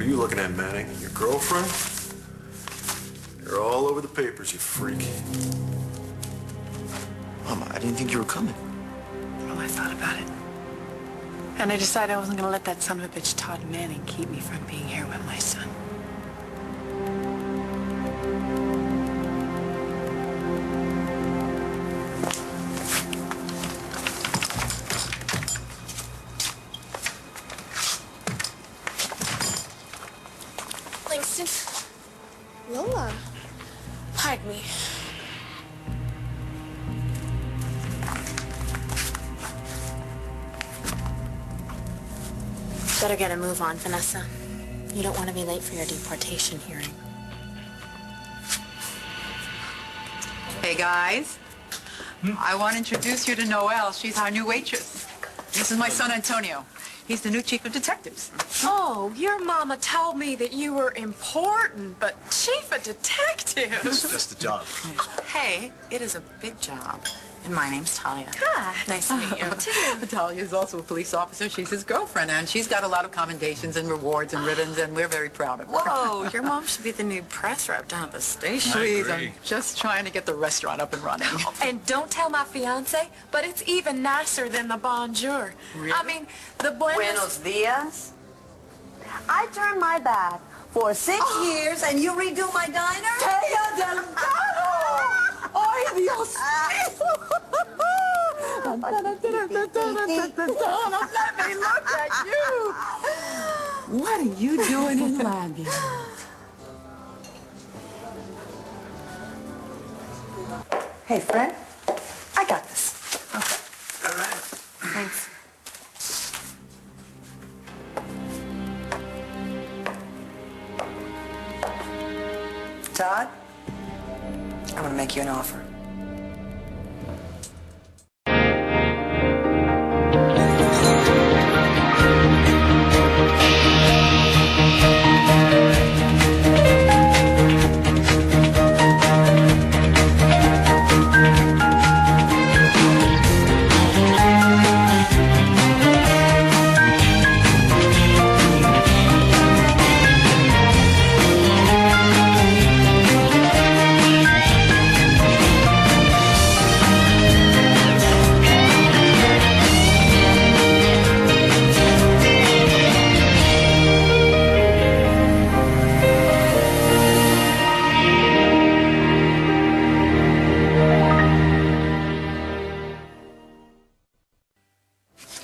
What are you looking at, Manning? Your girlfriend? You're all over the papers, you freak. Mama, I didn't think you were coming. Well, I thought about it. And I decided I wasn't going to let that son of a bitch Todd Manning keep me from being here with my son. Langston. Lola. Hide me. Better get a move on, Vanessa. You don't want to be late for your deportation hearing. Hey, guys. I want to introduce you to Noelle. She's our new waitress. This is my son, Antonio. He's the new chief of detectives. Oh, your mama told me that you were important, but chief of detectives. It's just a job. Hey, it is a big job. And my name's Talia. Hi. Nice to meet you. Talia is also a police officer. She's his girlfriend, and she's got a lot of commendations and rewards and ribbons, and we're very proud of her. Whoa, your mom should be the new press rep down at the station. Please, I'm just trying to get the restaurant up and running. And don't tell my fiance, but it's even nicer than the bonjour. Really? I mean, the Buenos dias. I turned my back for 6 years, and you redo my diner? ¡Ella del Gado! ¡Ay, Dios mío! Let me look at you. What are you doing in Lambia? Hey, friend, I got this. All right. Thanks. Todd, I'm going to make you an offer.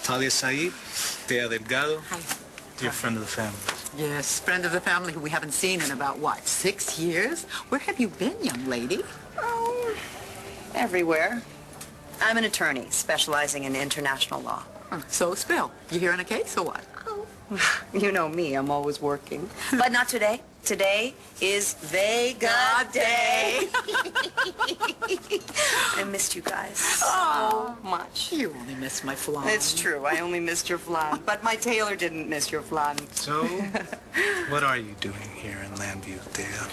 Talia Said, Thea Delgado. Hi. Dear friend of the family. Yes, friend of the family who we haven't seen in about, what, 6 years? Where have you been, young lady? Oh, everywhere. I'm an attorney specializing in international law. So, Spill, you here on a case or what? Oh, you know me, I'm always working. But not today. Today is Vega Day. I missed you guys so much. You only missed my flan. It's true, I only missed your flan, but my tailor didn't miss your flan. So, what are you doing here in Lambview, Thea?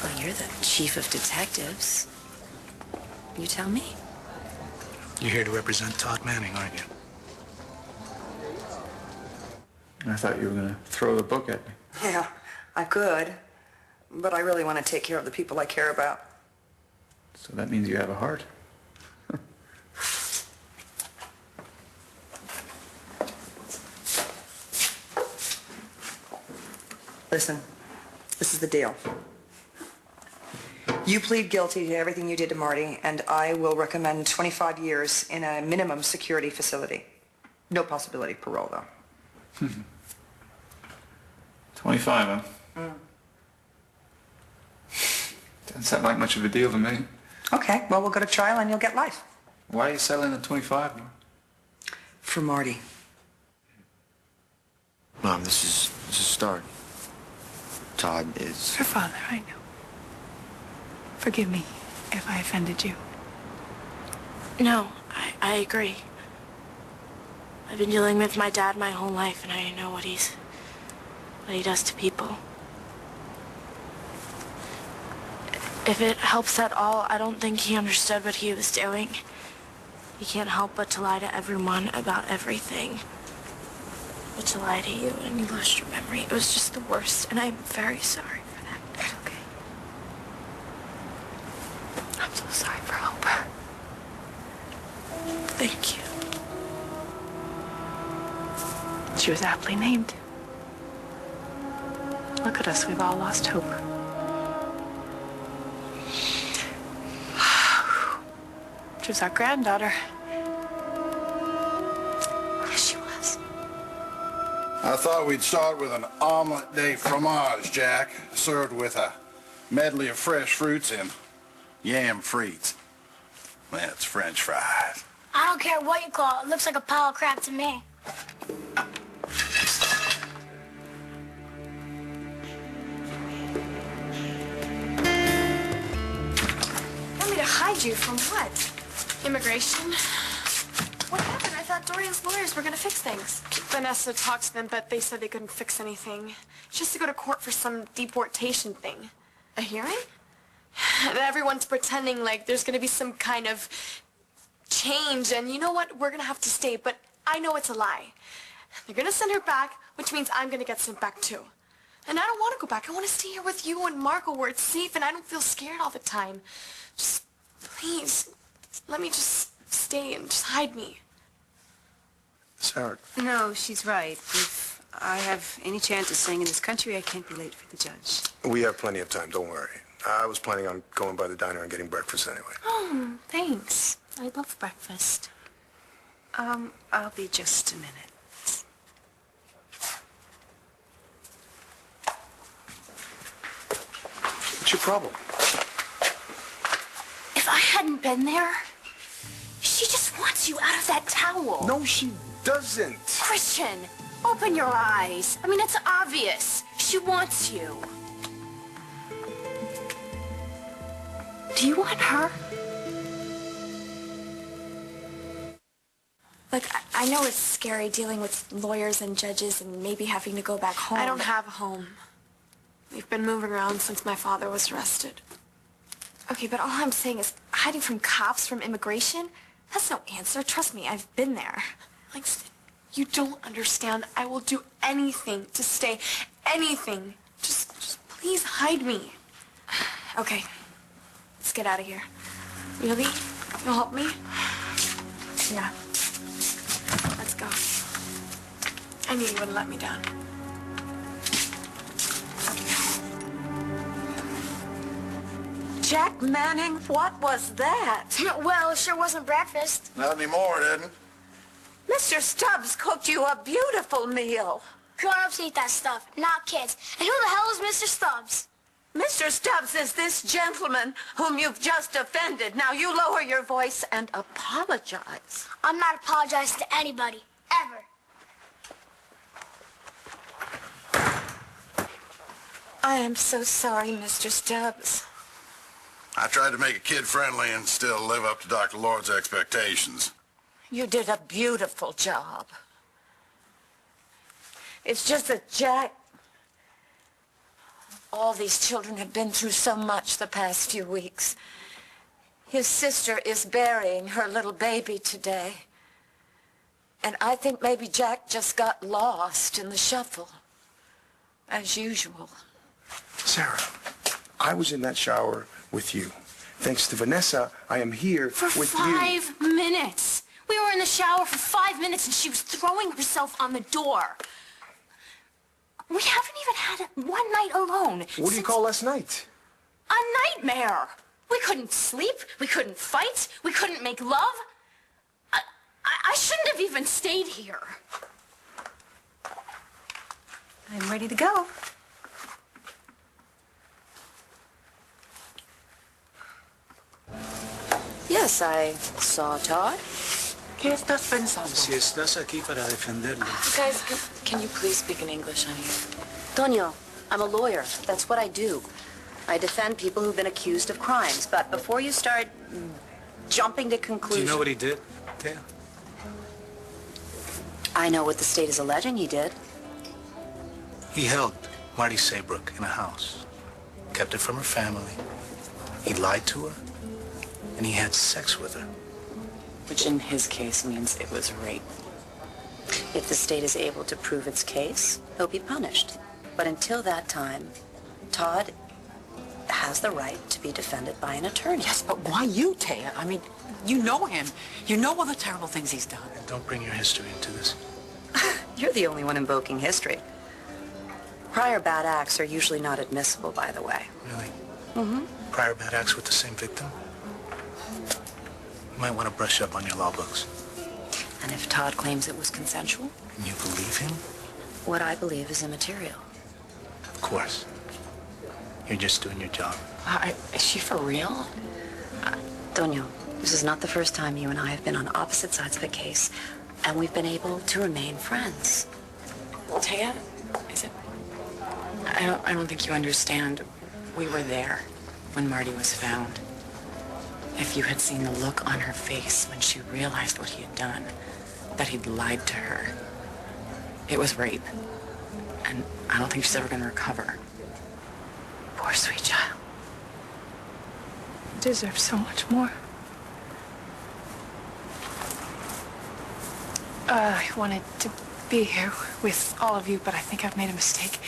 Well, you're the chief of detectives. You tell me. You're here to represent Todd Manning, aren't you? I thought you were going to throw the book at me. Yeah, I could, but I really want to take care of the people I care about. So that means you have a heart. Listen, this is the deal. You plead guilty to everything you did to Marty, and I will recommend 25 years in a minimum security facility. No possibility of parole, though. 25, huh? Doesn't sound like much of a deal to me. Okay, well, we'll go to trial and you'll get life. Why are you settling at 25? For Marty. Mom, this is a start. Todd is... Your father, I know. Forgive me if I offended you. No, I agree. I've been dealing with my dad my whole life, and I know what he does to people. If it helps at all, I don't think he understood what he was doing. He can't help but to lie to everyone about everything. to lie to you and you lost your memory. It was just the worst, and I'm very sorry for that. It's okay. I'm so sorry for Hope. Thank you. She was aptly named. Look at us, we've all lost hope. She was our granddaughter. Yes, she was. I thought we'd start with an omelet de fromage, Jack, served with a medley of fresh fruits and yam frites. That's French fries. I don't care what you call it. It looks like a pile of crap to me. Want me to hide you from what? Immigration? What happened? I thought Dorian's lawyers were gonna fix things. Vanessa talked to them, but they said they couldn't fix anything. She has to go to court for some deportation thing. A hearing? Everyone's pretending like there's gonna be some kind of change, and you know what? We're gonna have to stay, but I know it's a lie. They're gonna send her back, which means I'm gonna get sent back too. And I don't want to go back. I want to stay here with you and Marco where it's safe and I don't feel scared all the time. Just, please, let me just stay and just hide me. Sarah. No, she's right. If I have any chance of staying in this country, I can't be late for the judge. We have plenty of time, don't worry. I was planning on going by the diner and getting breakfast anyway. Oh, thanks. I love breakfast. I'll be just a minute. What's your problem? If I hadn't been there, she just wants you out of that towel. No, she doesn't. Christian, open your eyes. I mean, it's obvious. She wants you. Do you want her? Look, I know it's scary dealing with lawyers and judges and maybe having to go back home. I don't have a home. We've been moving around since my father was arrested. Okay, but all I'm saying is hiding from cops, from immigration, that's no answer. Trust me, I've been there. Langston, you don't understand. I will do anything to stay. Anything. Just please hide me. Okay, let's get out of here. Really? You'll help me? Yeah. Let's go. I knew you wouldn't let me down. Jack Manning, what was that? Well, it sure wasn't breakfast. Not anymore, it isn't. Mr. Stubbs cooked you a beautiful meal. Grown-ups eat that stuff, not kids. And who the hell is Mr. Stubbs? Mr. Stubbs is this gentleman whom you've just offended. Now you lower your voice and apologize. I'm not apologizing to anybody, ever. I am so sorry, Mr. Stubbs. I tried to make it kid-friendly and still live up to Dr. Lord's expectations. You did a beautiful job. It's just that Jack... All these children have been through so much the past few weeks. His sister is burying her little baby today. And I think maybe Jack just got lost in the shuffle, as usual. Sarah, I was in that shower with you. Thanks to Vanessa, I am here with you. 5 minutes. We were in the shower for 5 minutes and she was throwing herself on the door. We haven't even had one night alone. What do you call last night? A nightmare. We couldn't sleep. We couldn't fight. We couldn't make love. I shouldn't have even stayed here. I'm ready to go. Yes, I saw Todd. ¿Qué estás pensando? Si estás aquí para defenderlo. Guys, can you please speak in English, honey? Tonio, I'm a lawyer. That's what I do. I defend people who've been accused of crimes. But before you start jumping to Do conclusions... you know what he did, Thea? I know what the state is alleging he did. He held Marty Saybrook in a house, kept it from her family. He lied to her, and he had sex with her. Which in his case means it was rape. If the state is able to prove its case, he'll be punished. But until that time, Todd has the right to be defended by an attorney. Yes, but why you, Taya? I mean, you know him. You know all the terrible things he's done. And don't bring your history into this. You're the only one invoking history. Prior bad acts are usually not admissible, by the way. Really? Mm-hmm. Prior bad acts with the same victim? You might want to brush up on your law books. And if Todd claims it was consensual? And you believe him? What I believe is immaterial. Of course. You're just doing your job. Is she for real? Doño, this is not the first time you and I have been on opposite sides of a case, and we've been able to remain friends. Taya, is it? I don't think you understand. We were there when Marty was found. If you had seen the look on her face when she realized what he had done, that he'd lied to her. It was rape. And I don't think she's ever going to recover. Poor sweet child. Deserves so much more. I wanted to be here with all of you, but I think I've made a mistake.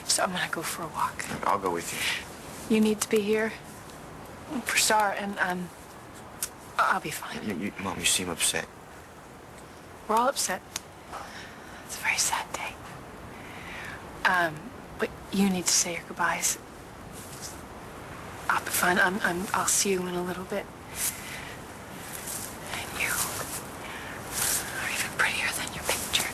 So I'm going to go for a walk. I'll go with you. You need to be here for Star, and I'll be fine. Mom, you seem upset. We're all upset. It's a very sad day. But you need to say your goodbyes. I'll be fine. I'll see you in a little bit. And you are even prettier than your picture.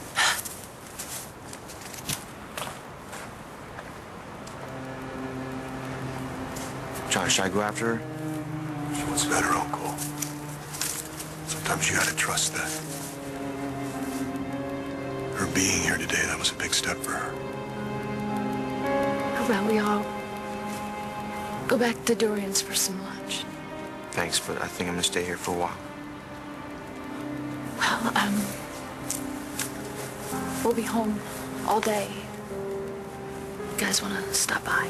John, should I go after her? She wants to let her own call. Sometimes you gotta trust that. Her being here today, that was a big step for her. How about we all go back to Dorian's for some lunch? Thanks, but I think I'm gonna stay here for a while. Well, we'll be home all day. You guys want to stop by?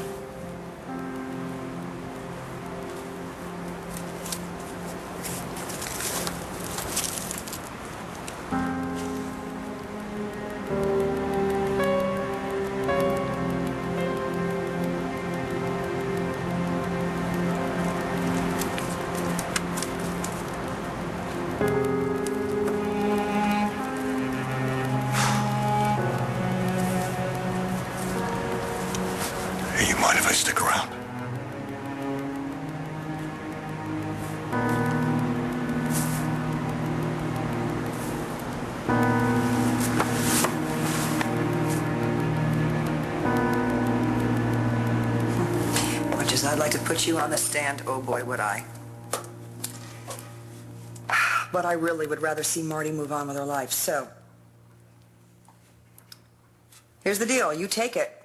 Hey, you mind if I stick around? Much as I'd like to put you on the stand, oh boy, would I. But I really would rather see Marty move on with her life, so. Here's the deal, you take it.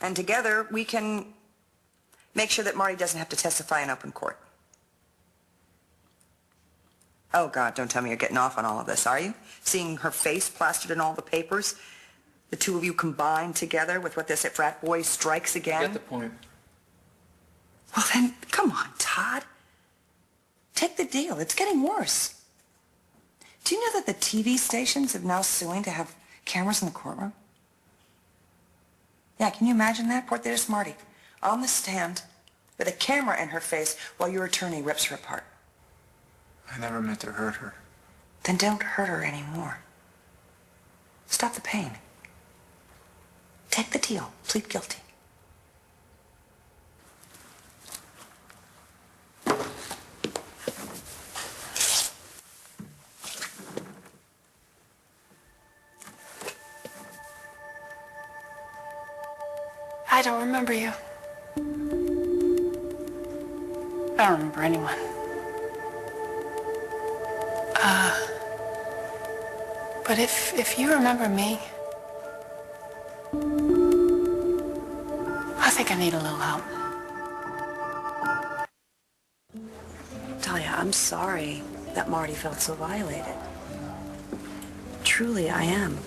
And together, we can make sure that Marty doesn't have to testify in open court. Oh, God, don't tell me you're getting off on all of this, are you? Seeing her face plastered in all the papers? The two of you combined together with what this frat boy strikes again? I get the point. Well, then, come on, Todd. Take the deal. It's getting worse. Do you know that the TV stations are now suing to have cameras in the courtroom? Yeah, can you imagine that? Poor there's Marty on the stand with a camera in her face while your attorney rips her apart. I never meant to hurt her. Then don't hurt her anymore. Stop the pain. Take the deal. Plead guilty. I don't remember you. I don't remember anyone. But if you remember me, I think I need a little help. Talia, I'm sorry that Marty felt so violated. Truly, I am.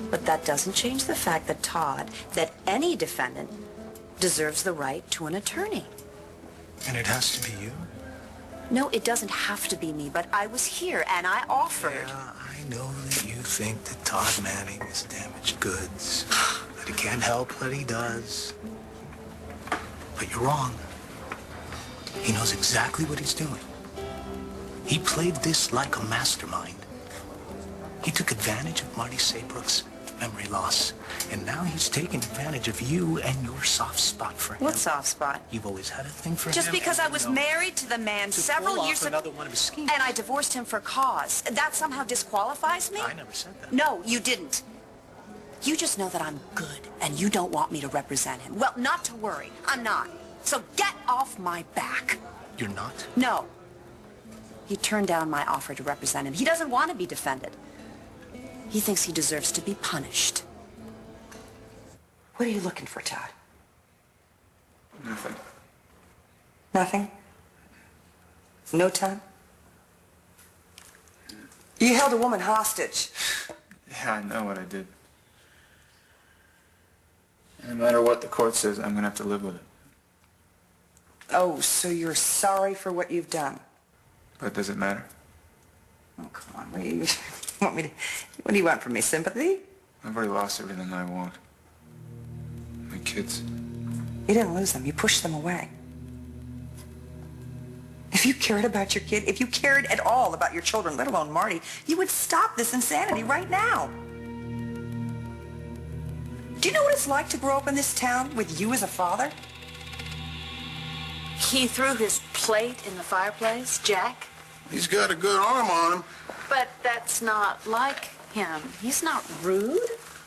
But that doesn't change the fact that Todd, that any defendant, deserves the right to an attorney. And it has to be you? No, it doesn't have to be me, but I was here and I offered. Yeah, I know that you think that Todd Manning is damaged goods, that he can't help what he does. But you're wrong. He knows exactly what he's doing. He played this like a mastermind. He took advantage of Marty Saybrook's memory loss, and now he's taking advantage of you and your soft spot for him. What soft spot? You've always had a thing for him. Just because I was married to the man several years ago, another one of his schemes. and I divorced him for cause. That somehow disqualifies me? I never said that. No, you didn't. You just know that I'm good, and you don't want me to represent him. Well, not to worry. I'm not. So get off my back. You're not? No. He turned down my offer to represent him. He doesn't want to be defended. He thinks he deserves to be punished. What are you looking for, Todd? Nothing. Nothing? No time? You held a woman hostage. Yeah, I know what I did. And no matter what the court says, I'm gonna have to live with it. Oh, so you're sorry for what you've done? But does it matter? Oh, come on. What do you want from me? Sympathy? I've already lost everything I want. My kids. You didn't lose them. You pushed them away. If you cared about your kid, if you cared at all about your children, let alone Marty, you would stop this insanity right now. Do you know what it's like to grow up in this town with you as a father? He threw his plate in the fireplace, Jack? He's got a good arm on him. But that's not like him. He's not rude.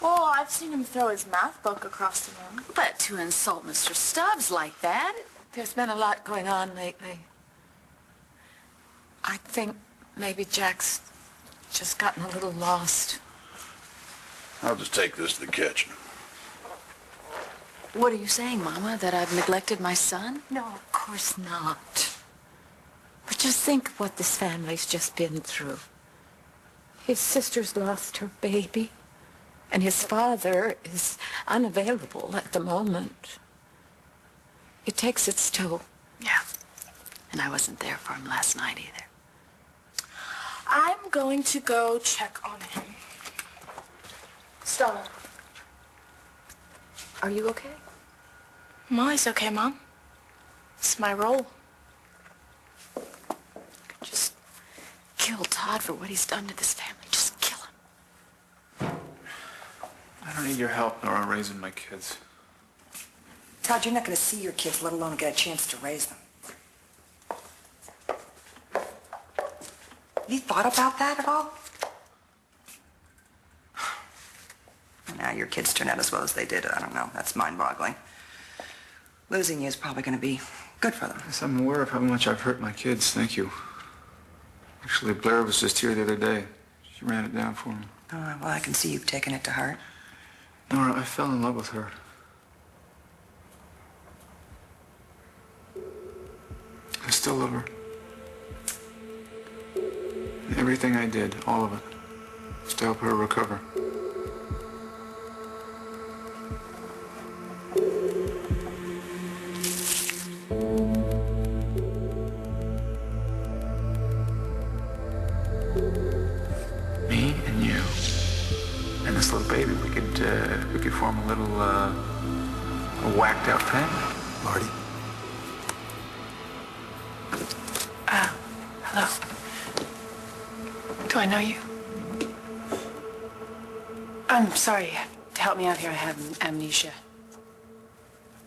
Oh, I've seen him throw his math book across the room. But to insult Mr. Stubbs like that, there's been a lot going on lately. I think maybe Jack's just gotten a little lost. I'll just take this to the kitchen. What are you saying, Mama? That I've neglected my son? No, of course not. But just think of what this family's just been through. His sister's lost her baby, and his father is unavailable at the moment. It takes its toll. Yeah. And I wasn't there for him last night either. I'm going to go check on him. Stella. Are you okay? I'm always okay, Mom. It's my role. Just kill Todd for what he's done to this family. Just kill him. I don't need your help, Nora, raising my kids. Todd, you're not going to see your kids, let alone get a chance to raise them. Have you thought about that at all? And now your kids turn out as well as they did. I don't know. That's mind-boggling. Losing you is probably going to be good for them. Yes, I'm aware of how much I've hurt my kids. Thank you. Actually, Blair was just here the other day. She ran it down for me. Oh, well, I can see you've taken it to heart. Nora, I fell in love with her. I still love her. And everything I did, all of it, was to help her recover. Me and you and this little baby, we could form a little a whacked out family. Marty? Hello. Do I know you? I'm sorry. Help me out here. I have amnesia.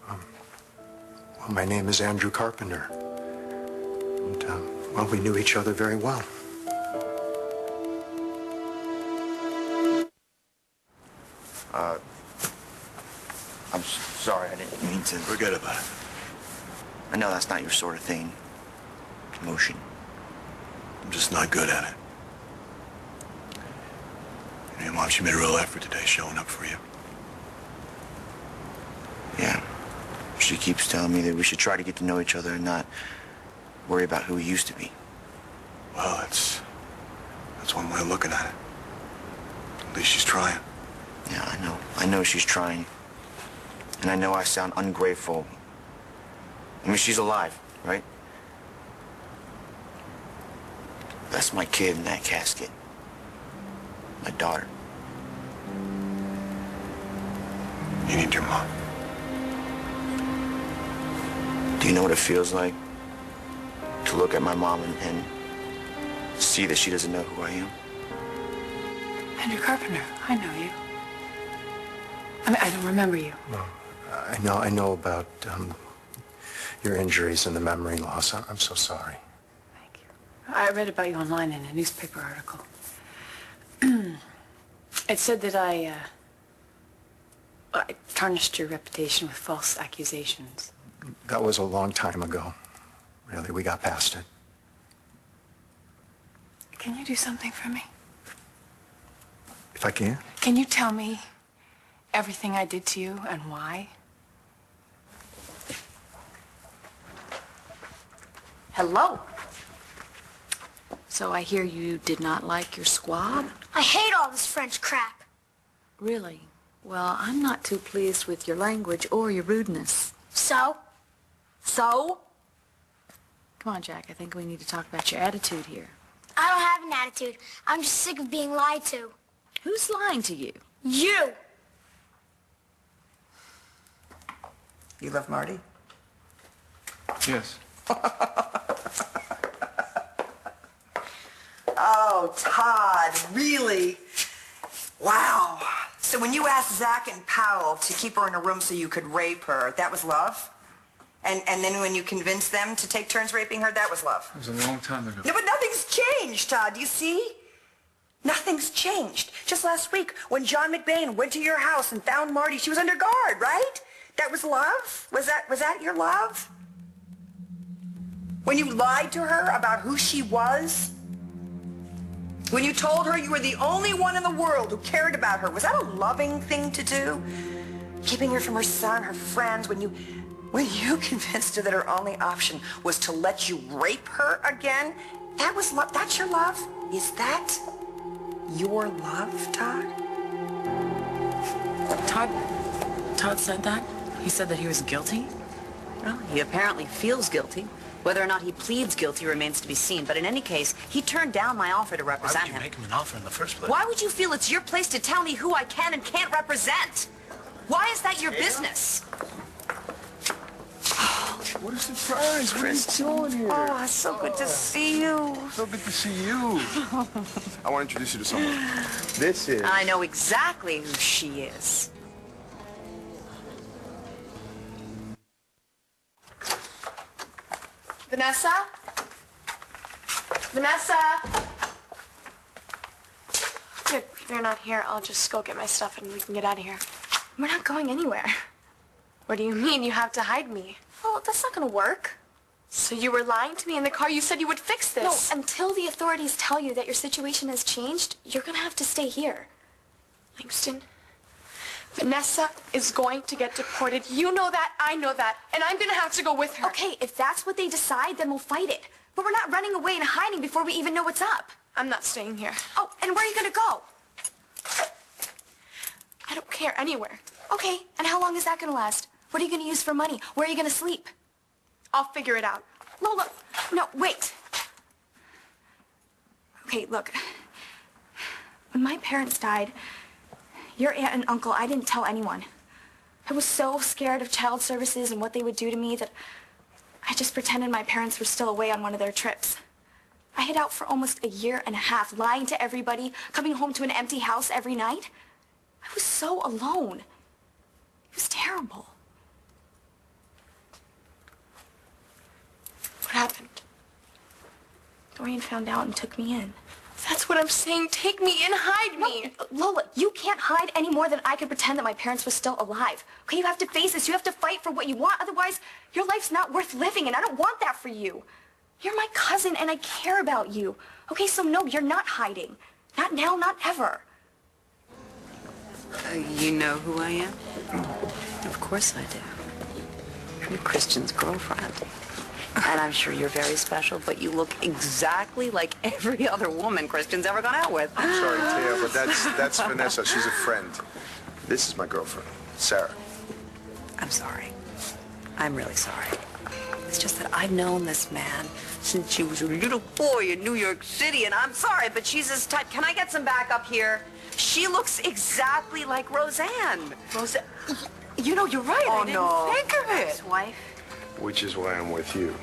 Well, my name is Andrew Carpenter. And, well, we knew each other very well. I'm sorry, I didn't mean to. Forget about it. I know that's not your sort of thing. Emotion. I'm just not good at it. And your mom, she made a real effort today showing up for you. Yeah. She keeps telling me that we should try to get to know each other and not worry about who we used to be. Well, that's one way of looking at it. At least she's trying. Yeah, I know. I know she's trying. And I know I sound ungrateful. I mean, she's alive, right? That's my kid in that casket. My daughter. You need your mom. Do you know what it feels like to look at my mom and see that she doesn't know who I am? Andrew Carpenter, I know you. I mean, I don't remember you. No, I know about your injuries and the memory loss. I'm so sorry. I read about you online in a newspaper article. It said that I tarnished your reputation with false accusations. That was a long time ago. Really, we got past it. Can you do something for me? If I can? Can you tell me everything I did to you and why? Hello. So I hear you did not like your squab? I hate all this French crap. Really? Well, I'm not too pleased with your language or your rudeness. So? So? Come on, Jack. I think we need to talk about your attitude here. I don't have an attitude. I'm just sick of being lied to. Who's lying to you? You! You love Marty? Yes. Oh, Todd, really? Wow. So when you asked Zach and Powell to keep her in a room so you could rape her, that was love? And then when you convinced them to take turns raping her, that was love? It was a long time ago. No, but nothing's changed, Todd. Do you see? Nothing's changed. Just last week, when John McBain went to your house and found Marty, she was under guard, right? That was love? Was that your love? When you lied to her about who she was? When you told her you were the only one in the world who cared about her, was that a loving thing to do? Keeping her from her son, her friends, when you convinced her that her only option was to let you rape her again, that was love. That's your love? Is that your love, Todd? Todd said that? He said that he was guilty? Well, he apparently feels guilty. Whether or not he pleads guilty remains to be seen. But in any case, he turned down my offer to represent him. Why would you make him an offer in the first place? Why would you feel it's your place to tell me who I can and can't represent? Why is that your business? What a surprise. What are you doing here? Oh, it's so good to see you. So good to see you. I want to introduce you to someone. This is... I know exactly who she is. Vanessa? Vanessa? Good. If you're not here, I'll just go get my stuff and we can get out of here. We're not going anywhere. What do you mean? You have to hide me. Well, that's not gonna work. So you were lying to me in the car. You said you would fix this. No, until the authorities tell you that your situation has changed, you're gonna have to stay here. Langston, Vanessa is going to get deported. You know that, I know that, and I'm gonna have to go with her. Okay, if that's what they decide, then we'll fight it. But we're not running away and hiding before we even know what's up. I'm not staying here. Oh, and where are you gonna go? I don't care anywhere. Okay, and how long is that gonna last? What are you gonna use for money? Where are you gonna sleep? I'll figure it out. Lola, no, wait. Okay, look. When my parents died, your aunt and uncle, I didn't tell anyone. I was so scared of child services and what they would do to me that I just pretended my parents were still away on one of their trips. I hid out for almost a year and a half, lying to everybody, coming home to an empty house every night. I was so alone. It was terrible. What happened? Dorian found out and took me in. That's what I'm saying. Take me in, hide me. No, Lola, you can't hide any more than I could pretend that my parents were still alive. Okay, you have to face this. You have to fight for what you want. Otherwise, your life's not worth living, and I don't want that for you. You're my cousin, and I care about you. Okay, so no, you're not hiding. Not now, not ever. You know who I am? Of course I do. You're Christian's girlfriend. And I'm sure you're very special, but you look exactly like every other woman Christian's ever gone out with. I'm sorry, Taya, but that's Vanessa. She's a friend. This is my girlfriend, Sarah. I'm sorry. I'm really sorry. It's just that I've known this man since she was a little boy in New York City, and I'm sorry, but she's his type. Can I get some backup here? She looks exactly like Roseanne. Roseanne? You know, you're right. Oh, I didn't think of it. His wife? Which is why I'm with you.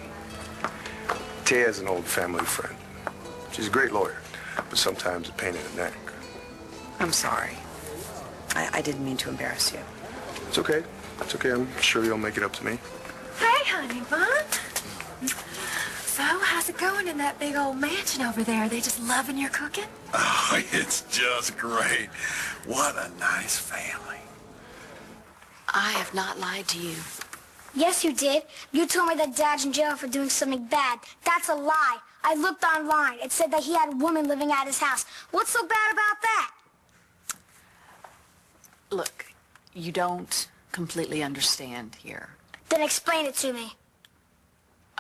Taya's an old family friend. She's a great lawyer, but sometimes a pain in the neck. I'm sorry. I didn't mean to embarrass you. It's okay. It's okay. I'm sure you'll make it up to me. Hey, honey bun. So, how's it going in that big old mansion over there? Are they just loving your cooking? Oh, it's just great. What a nice family. I have not lied to you. Yes, you did. You told me that Dad's in jail for doing something bad. That's a lie. I looked online. It said that he had a woman living at his house. What's so bad about that? Look, you don't completely understand here. Then explain it to me.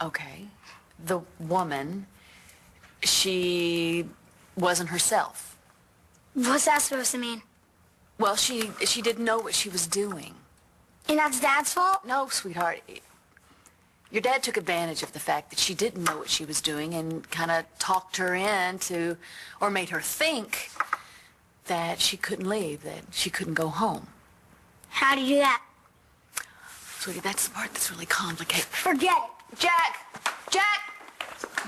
Okay. The woman, she wasn't herself. What's that supposed to mean? Well, she didn't know what she was doing. And that's Dad's fault? No, sweetheart. Your dad took advantage of the fact that she didn't know what she was doing and kind of talked her into, or made her think that she couldn't leave, that she couldn't go home. How do you do that? Sweetie, that's the part that's really complicated. Forget it.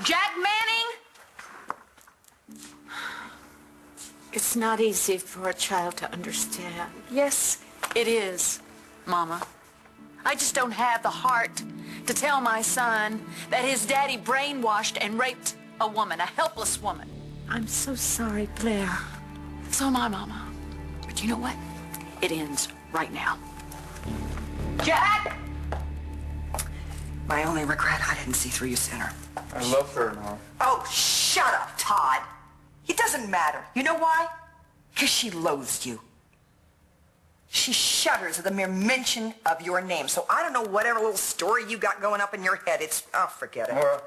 Jack Manning! It's not easy for a child to understand. Yes, it is, Mama. I just don't have the heart to tell my son that his daddy brainwashed and raped a woman, a helpless woman. I'm so sorry, Blair. So am I, Mama. But you know what? It ends right now. Jack! My only regret, I didn't see through you sooner. I love her, Mom. Oh, shut up, Todd. It doesn't matter. You know why? Because she loathes you. She shudders at the mere mention of your name. So I don't know whatever little story you got going up in your head. Oh, forget it. Laura.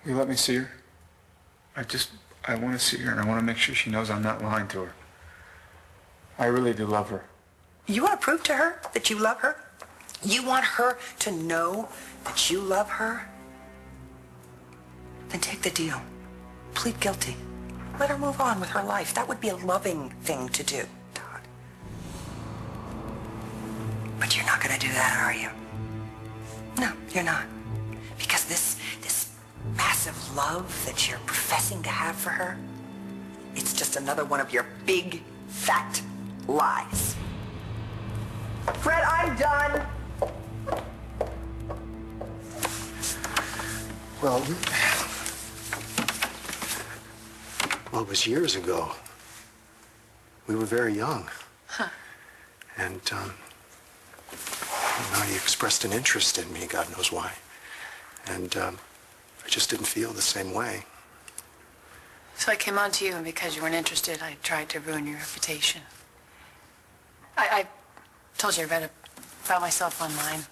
Will you let me see her? I want to see her, and I want to make sure she knows I'm not lying to her. I really do love her. You want to prove to her that you love her? You want her to know that you love her? Then take the deal. Plead guilty. Let her move on with her life. That would be a loving thing to do, Todd. But you're not going to do that, are you? No, you're not. Because this massive love that you're professing to have for her, it's just another one of your big, fat lies. Fred, I'm done. Well, it was years ago. We were very young. Huh. And, he expressed an interest in me, God knows why. And, I just didn't feel the same way. So I came on to you, and because you weren't interested, I tried to ruin your reputation. I told you I read about myself online.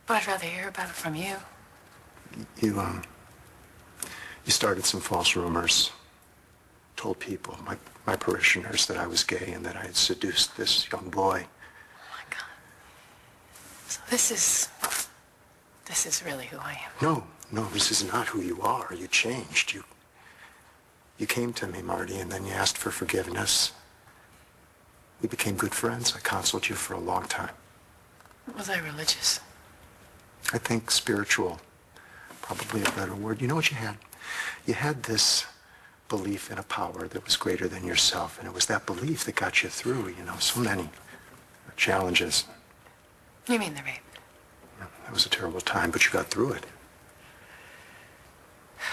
But I'd rather hear about it from you. You started some false rumors. Told people, my parishioners, that I was gay and that I had seduced this young boy. Oh, my God. So this is really who I am. No, this is not who you are. You changed. You came to me, Marty, and then you asked for forgiveness. We became good friends. I counseled you for a long time. Was I religious? I think spiritual, probably a better word. You know what you had? You had this belief in a power that was greater than yourself, and it was that belief that got you through, so many challenges. You mean the rape? It was a terrible time, but you got through it.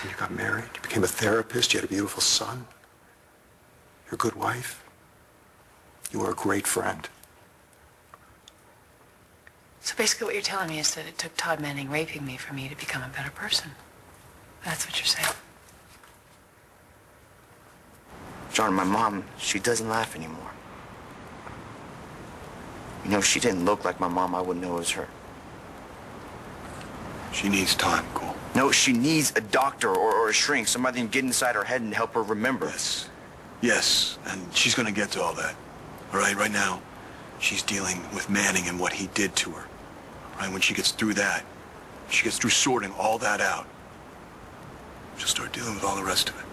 And you got married, you became a therapist, you had a beautiful son. You're a good wife. You were a great friend. So basically what you're telling me is that it took Todd Manning raping me for me to become a better person. That's what you're saying. John, my mom, she doesn't laugh anymore. If she didn't look like my mom, I wouldn't know it was her. She needs time, Cole. No, she needs a doctor or a shrink, somebody to get inside her head and help her remember. Yes, and she's gonna get to all that. All right, right now, she's dealing with Manning and what he did to her. Right? When she gets through that, she gets through sorting all that out, she'll start dealing with all the rest of it.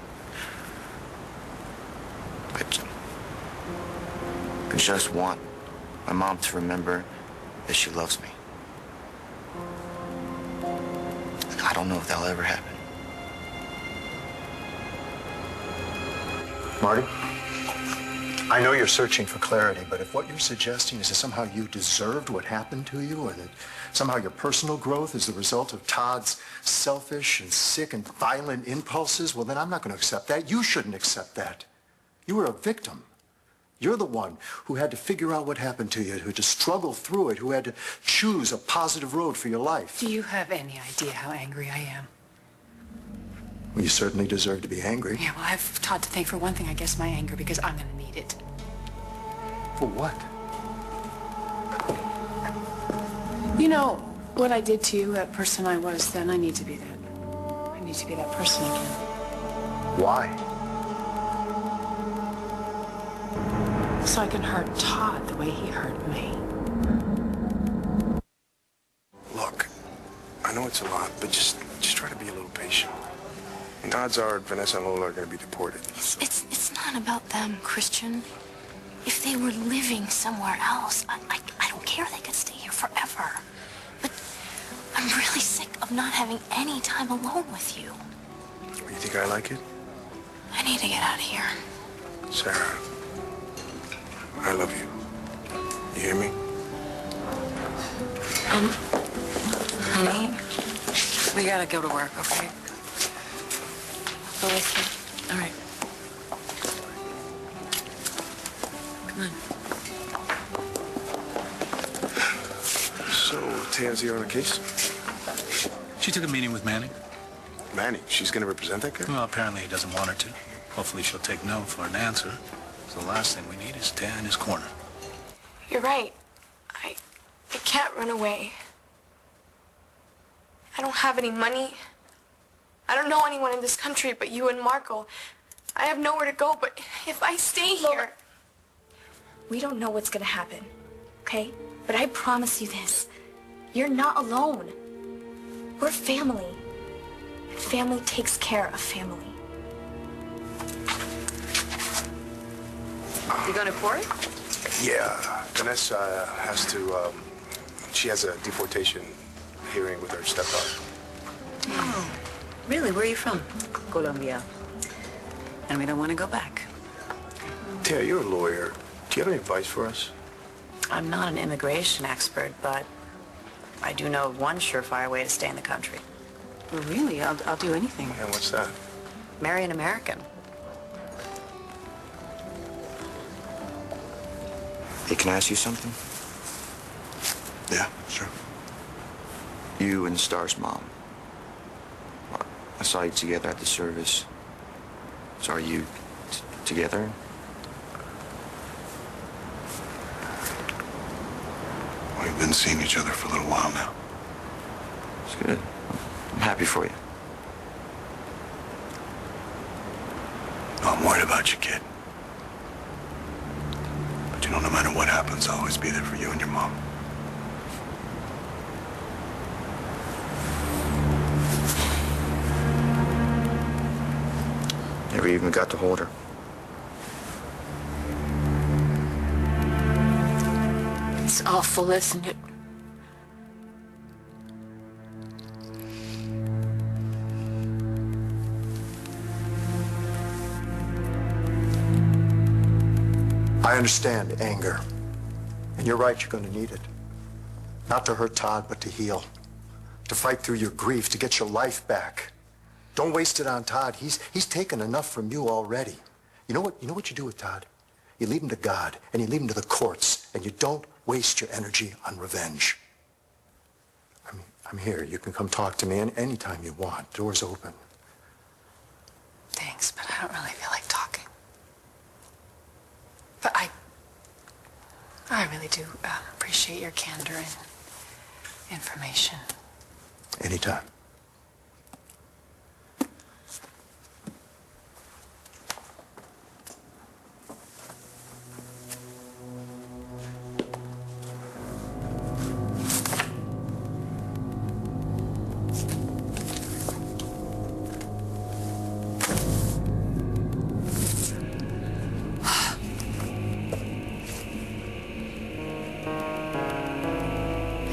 I just want my mom to remember that she loves me. I don't know if that'll ever happen. Marty, I know you're searching for clarity, but if what you're suggesting is that somehow you deserved what happened to you, and that somehow your personal growth is the result of Todd's selfish and sick and violent impulses, well, then I'm not going to accept that. You shouldn't accept that. You were a victim. You're the one who had to figure out what happened to you, who had to struggle through it, who had to choose a positive road for your life. Do you have any idea how angry I am? Well, you certainly deserve to be angry. Yeah, well, I've Todd to thank for one thing, I guess, my anger, because I'm going to need it. For what? You know, what I did to you, that person I was then, I need to be that. I need to be that person again. Why? So I can hurt Todd the way he hurt me. Look, I know it's a lot, but just try to be a little patient. And odds are Vanessa and Lola are going to be deported. It's not about them, Christian. If they were living somewhere else, I don't care. They could stay here forever. But I'm really sick of not having any time alone with you. You think I like it? I need to get out of here. Sarah, I love you. You hear me? Honey, we gotta go to work, okay? I'll go with you. All right. Come on. So, Taya's here on a case? She took a meeting with Manning. Manning? She's going to represent that guy? Well, apparently he doesn't want her to. Hopefully she'll take no for an answer. So the last thing we need is Taya in his corner. You're right. I can't run away. I don't have any money. I don't know anyone in this country but you and Marco. I have nowhere to go, but if I stay here... We don't know what's gonna happen, okay? But I promise you this. You're not alone. We're family. And family takes care of family. You going to court? Yeah. Vanessa has to, she has a deportation hearing with her stepdaughter. Oh, really? Where are you from? Colombia. And we don't want to go back. Taya, you're a lawyer. Do you have any advice for us? I'm not an immigration expert, but I do know of one surefire way to stay in the country. Well, really? I'll do anything. And what's that? Marry an American. Hey, can I ask you something? Yeah, sure. You and Star's mom. I saw you together at the service. So are you together? We've been seeing each other for a little while now. It's good. I'm happy for you. No, I'm worried about you, kid. But you know, no matter what happens, I'll always be there for you and your mom. Never even got to hold her. It's awful, isn't it? I understand anger. And you're right, you're going to need it. Not to hurt Todd, but to heal. To fight through your grief, to get your life back. Don't waste it on Todd. He's taken enough from you already. You know what you do with Todd? You leave him to God, and you leave him to the courts, and you don't waste your energy on revenge. I'm here. You can come talk to me anytime you want. Door's open. Thanks, but I don't really feel like talking. But I really do appreciate your candor and information. Anytime.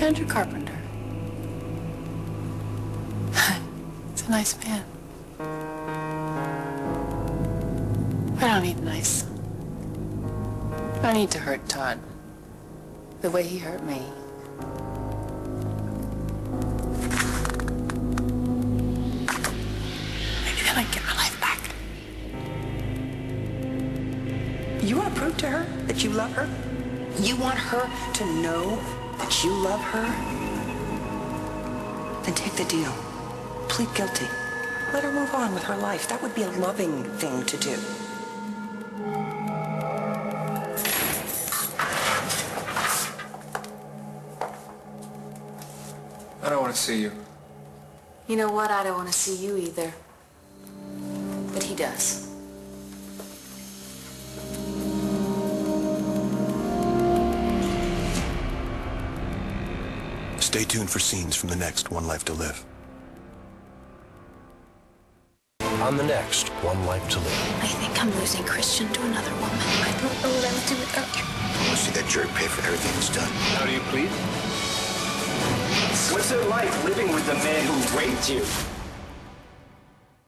Andrew Carpenter. He's a nice man. I don't need nice. I don't need to hurt Todd the way he hurt me. Maybe then I can get my life back. You want to prove to her that you love her? You want her to know that you love her? Then take the deal. Plead guilty. Let her move on with her life. That would be a loving thing to do. I don't want to see you. You know what? I don't want to see you either. But he does. Stay tuned for scenes from the next One Life to Live. On the next One Life to Live. I think I'm losing Christian to another woman. I don't know what I would do without you. I want to see that jerk pay for everything he's done. How do you plead? What's it like living with the man who raped you?